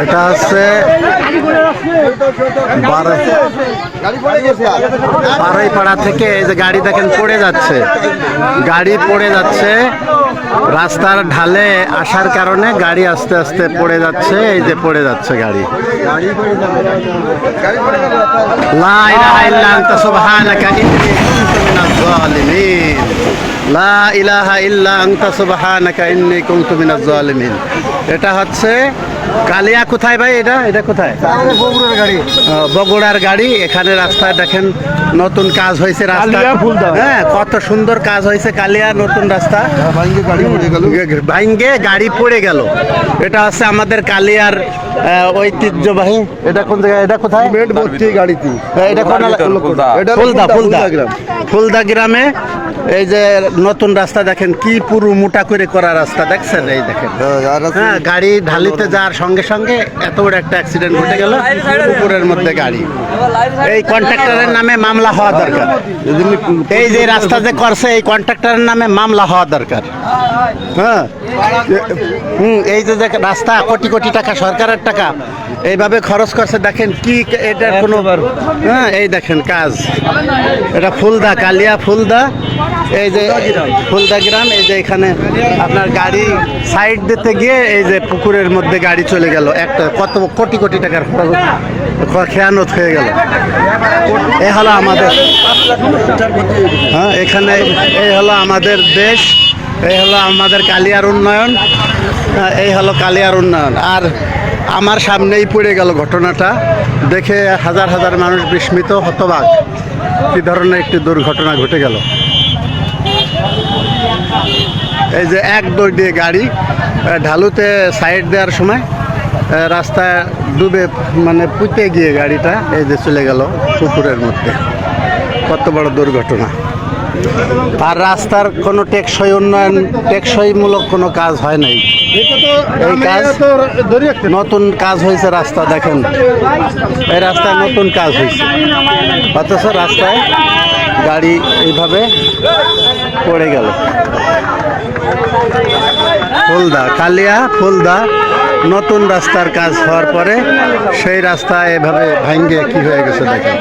এটা হচ্ছে বারৈপাড়া থেকে এই যে গাড়ি দেখেন পড়ে যাচ্ছে, গাড়ি পড়ে যাচ্ছে রাস্তার ঢালে আসার কারণে গাড়ি আস্তে আস্তে পড়ে যাচ্ছে। এই যে পড়ে যাচ্ছে গাড়ি। লা ইলাহা ইল্লা আনতা সুবহানাকা ইন্নী কুনতু মিনাজ জালিমিন। লা ইলাহা ইল্লা আনতা সুবহানাকা ইন্নী কুনতু মিনাজ জালিমিন। এটা হচ্ছে কালিয়া। কোথায় ভাই এটা? এটা কোথায়? বগুড়ার গাড়ি। বগুড়ার গাড়ি। এখানে রাস্তায় দেখেন নতুন কাজ হয়েছে, রাস্তা হ্যাঁ কত সুন্দর কাজ হয়েছে। কালিয়া নতুন রাস্তা ভাঙ্গে গাড়ি পড়ে গেল। এটা হচ্ছে আমাদের কালিয়ার ঐতিহ্যবাহী। এটা কোন জায়গায়? এটা কোথায়? গাড়িতে এটা ফুলদা। ফুলদা গ্রামে এই যে নতুন রাস্তা দেখেন কি পুরো মোটা করে করা রাস্তা দেখছেন। এই দেখেন হ্যাঁ গাড়ি ঢালিতে যাওয়ার সঙ্গে সঙ্গে এত বড় একটা অ্যাক্সিডেন্ট ঘটে গেল পুকুরের মধ্যে গাড়ি। এই কন্ট্রাক্টরের নামে মামলা হওয়া দরকার। এই যে রাস্তা যে করছে এই কন্ট্রাক্টরের নামে মামলা হওয়া দরকার। হ্যাঁ এই যে রাস্তা কোটি কোটি টাকা সরকারের টাকা এইভাবে খরচ করছে দেখেন কি এটা কোনো হ্যাঁ এই দেখেন কাজ। এটা ফুলদা, কালিয়া ফুলদা। এই যে ফুলদা গ্রাম। এই যে এখানে আপনার গাড়ি সাইড দিতে গিয়ে এই যে পুকুরের মধ্যে গাড়ি চলে গেল। একটা কত কোটি কোটি টাকার খেয়ানত হয়ে গেল। এ হলো আমাদের হ্যাঁ এখানে এই হলো আমাদের দেশ, এই হলো আমাদের কালিয়ার উন্নয়ন, এই হলো কালিয়ার উন্নয়ন। আর আমার সামনেই পড়ে গেল ঘটনাটা দেখে হাজার হাজার মানুষ বিস্মিত হতবাক। কি ধরনের একটি দুর্ঘটনা ঘটে গেল। এই যে এক দৌড় দিয়ে গাড়ি ঢালুতে সাইড দেওয়ার সময় রাস্তায় ডুবে মানে পুঁতে গিয়ে গাড়িটা এই যে চলে গেল পুকুরের মধ্যে। কত বড় দুর্ঘটনা। আর রাস্তার কোনো টেকসই উন্নয়ন, টেকসইমূলক কোনো কাজ হয় নাই। এই কাজ নতুন কাজ হয়েছে রাস্তা দেখেন। এই রাস্তায় নতুন কাজ হয়েছে অথচ রাস্তায় গাড়ি এইভাবে পড়ে গেল। ফুলদা, কালিয়া ফুলদা নতুন রাস্তার কাজ হওয়ার পরে সেই রাস্তা এভাবে ভাঙ্গে কি হয়ে গেছে দেখেন।